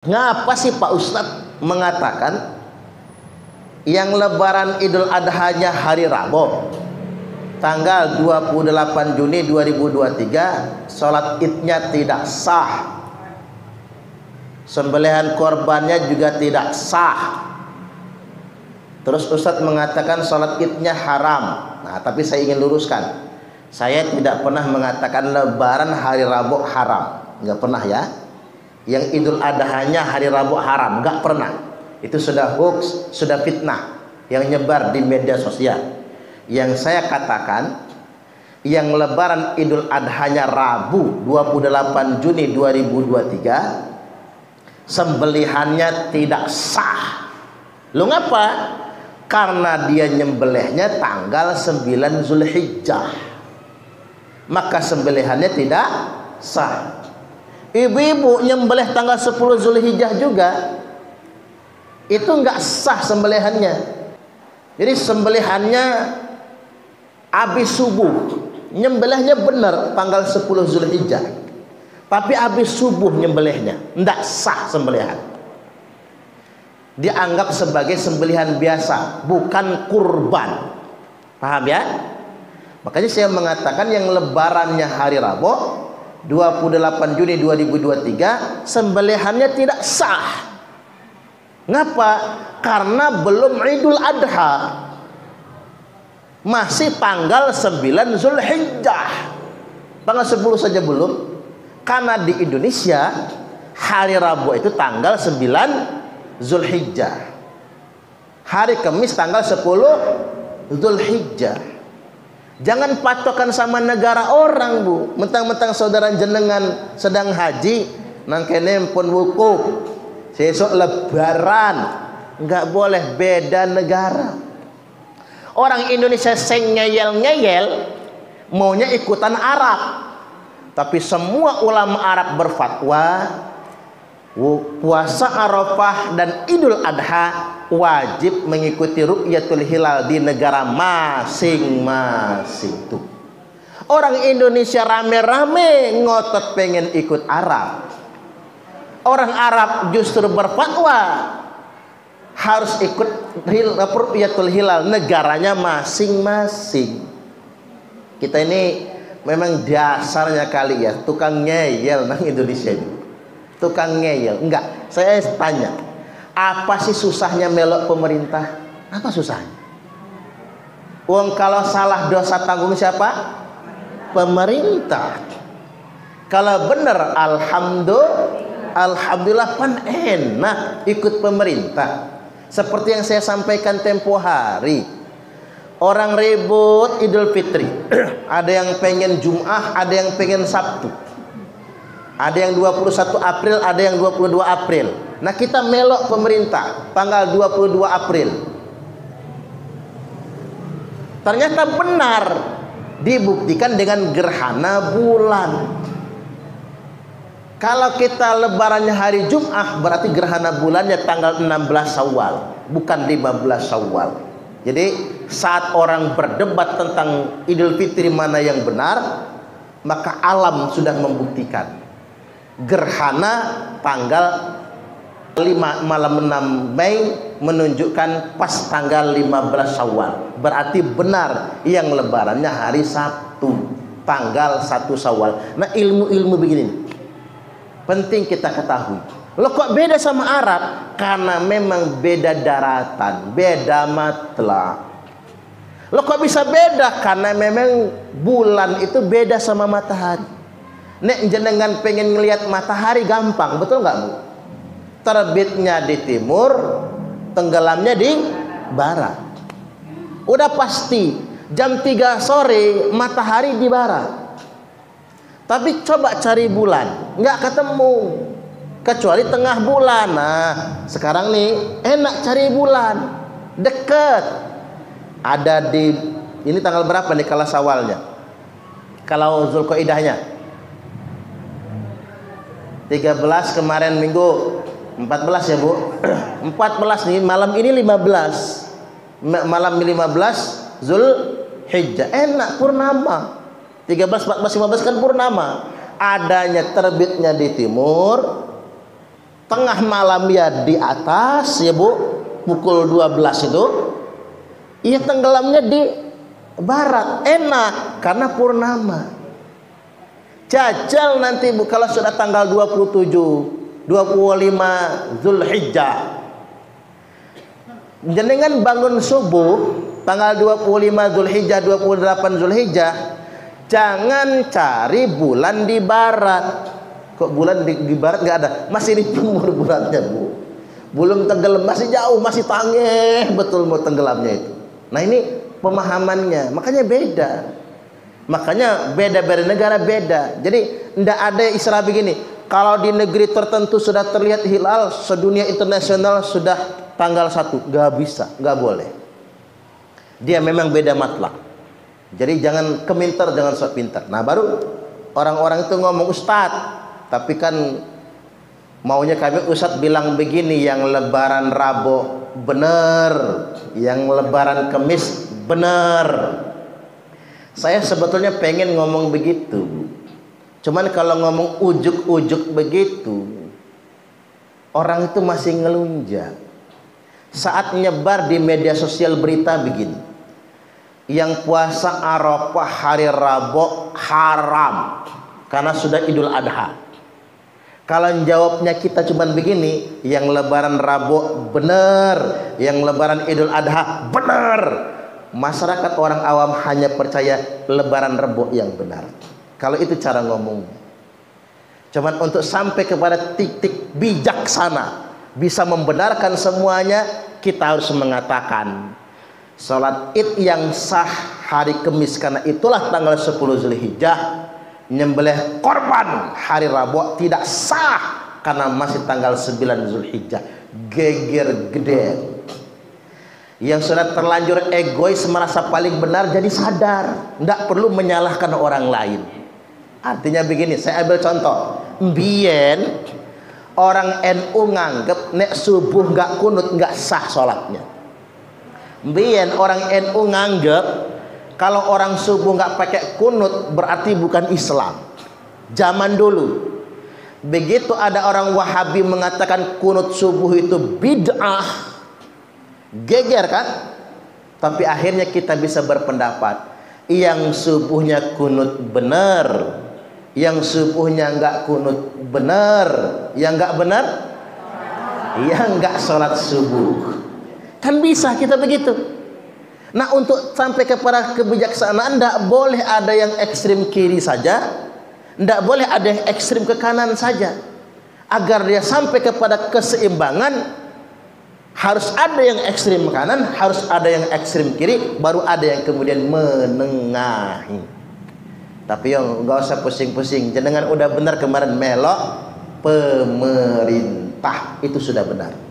Ngapa sih Pak Ustadz mengatakan yang lebaran Idul Adha-nya hari Rabu tanggal 28 Juni 2023 sholat idnya tidak sah, sembelihan korbannya juga tidak sah. Terus Ustadz mengatakan sholat idnya haram. Nah, tapi saya ingin luruskan, saya tidak pernah mengatakan lebaran hari Rabu haram, nggak pernah ya. Yang Idul Adha-nya hari Rabu haram, nggak pernah. Itu sudah hoax, sudah fitnah yang nyebar di media sosial. Yang saya katakan, yang lebaran Idul Adha-nya Rabu 28 Juni 2023 sembelihannya tidak sah. Lu ngapa? Karena dia nyembelihnya tanggal 9 Zulhijjah, maka sembelihannya tidak sah. Ibu-ibu nyembelih tanggal 10 Zulhijjah juga, itu nggak sah sembelihannya. Jadi sembelihannya habis subuh, nyembelihnya benar tanggal 10 Zulhijjah, tapi habis subuh nyembelihnya, nggak sah sembelihan. Dianggap sebagai sembelihan biasa, bukan kurban. Paham ya? Makanya saya mengatakan yang lebarannya hari Rabu 28 Juni 2023 sembelihannya tidak sah. Ngapa? Karena belum Idul Adha, masih tanggal 9 Zulhijjah, tanggal 10 saja belum. Karena di Indonesia hari Rabu itu tanggal 9 Zulhijjah, hari Kamis tanggal 10 Zulhijjah. Jangan patokan sama negara orang, Bu. Mentang-mentang saudara jenengan sedang haji, nang kene pun wukuf, sesuk lebaran, nggak boleh beda negara. Orang Indonesia sing ngeyel-ngeyel maunya ikutan Arab, tapi semua ulama Arab berfatwa puasa Arafah dan Idul Adha wajib mengikuti ru'yatul hilal di negara masing-masing. Tuh, orang Indonesia rame-rame ngotot pengen ikut Arab. Orang Arab justru berfatwa harus ikut ru'yatul hilal negaranya masing-masing. Kita ini memang dasarnya kali ya tukang ngeyel nang Indonesia ini. Tukang ngeyel. Enggak, saya tanya, apa sih susahnya melok pemerintah? Apa susahnya? Wong kalau salah dosa tanggung siapa? Pemerintah. Kalau benar alhamdulillah pan enak ikut pemerintah. Seperti yang saya sampaikan tempo hari, orang ribut Idul Fitri. Ada yang pengen Jum'ah, ada yang pengen Sabtu. Ada yang 21 April, ada yang 22 April. Nah, kita melok pemerintah tanggal 22 April. Ternyata benar, dibuktikan dengan gerhana bulan. Kalau kita lebarannya hari Jumat, berarti gerhana bulannya tanggal 16 Syawal, bukan 15 Syawal. Jadi saat orang berdebat tentang Idul Fitri mana yang benar, maka alam sudah membuktikan gerhana tanggal 5 malam 6 Mei menunjukkan pas tanggal 15 Syawal. Berarti benar yang lebarannya hari Sabtu tanggal 1 Syawal. Nah, ilmu-ilmu begini penting kita ketahui. Loh, kok beda sama Arab? Karena memang beda daratan, beda matlak. Loh, kok bisa beda? Karena memang bulan itu beda sama matahari. Nek jenengan pengen ngelihat matahari gampang, betul nggak, Bu? Terbitnya di timur, tenggelamnya di barat. Udah pasti jam 3 sore matahari di barat. Tapi coba cari bulan, nggak ketemu, kecuali tengah bulan. Nah, sekarang nih enak cari bulan, deket. Ada di ini tanggal berapa nih kalau Syawalnya? Kalau Zulqaidahnya 13 kemarin minggu 14 ya, Bu. 14 nih, malam ini 15. Malam 15 Zulhijjah. Enak purnama. 13, 14, 15 kan purnama. Adanya terbitnya di timur, tengah malam ya di atas ya Bu, pukul 12 itu, iya tenggelamnya di barat, enak karena purnama. Jajal nanti Bu kalau sudah tanggal 27, 25 Zulhijjah, jenengan bangun subuh tanggal 25 Zulhijjah, 28 Zulhijjah, jangan cari bulan di barat. Kok bulan di barat nggak ada? Masih di timur bulannya Bu. Belum tenggelam, masih jauh, masih tangeh betul mau tenggelamnya itu. Nah ini pemahamannya, makanya beda. Makanya beda-beda negara beda. Jadi tidak ada istilah begini. Kalau di negeri tertentu sudah terlihat hilal, sedunia internasional sudah tanggal 1, nggak bisa, nggak boleh. Dia memang beda matlak. Jadi jangan keminter, jangan sok pintar. Nah baru orang-orang itu ngomong Ustadz, tapi kan maunya kami Ustadz bilang begini, yang lebaran Rabu benar, yang lebaran Kamis benar. Saya sebetulnya pengen ngomong begitu, cuman kalau ngomong ujuk-ujuk begitu, orang itu masih ngelunjak. Saat nyebar di media sosial berita begini, yang puasa Arafah hari Rabu haram karena sudah Idul Adha. Kalau jawabnya kita cuman begini, yang lebaran Rabu benar, yang lebaran Idul Adha benar, masyarakat orang awam hanya percaya lebaran Rabu yang benar. Kalau itu cara ngomongnya. Cuman untuk sampai kepada titik bijaksana, bisa membenarkan semuanya, kita harus mengatakan salat Id yang sah hari Kamis karena itulah tanggal 10 Zulhijjah, nyembelih korban hari Rabu tidak sah karena masih tanggal 9 Zulhijjah. Geger gede. Yang sudah terlanjur egois merasa paling benar, jadi sadar, tidak perlu menyalahkan orang lain. Artinya begini, saya ambil contoh. Mbien orang NU nganggep nek subuh nggak kunut nggak sah sholatnya. Mbien orang NU nganggep kalau orang subuh nggak pakai kunut berarti bukan Islam. Zaman dulu. Begitu ada orang Wahabi mengatakan kunut subuh itu bid'ah, geger kan? Tapi akhirnya kita bisa berpendapat, yang subuhnya kunut benar, yang subuhnya nggak kunut benar, yang nggak benar, yang nggak sholat subuh. Kan bisa kita begitu. Nah untuk sampai kepada kebijaksanaan, tidak boleh ada yang ekstrim kiri saja, tidak boleh ada yang ekstrim ke kanan saja. Agar dia sampai kepada keseimbangan, harus ada yang ekstrim kanan, harus ada yang ekstrim kiri, baru ada yang kemudian menengahi. Tapi yang nggak usah pusing-pusing, jenengan udah benar kemarin melok pemerintah, itu sudah benar.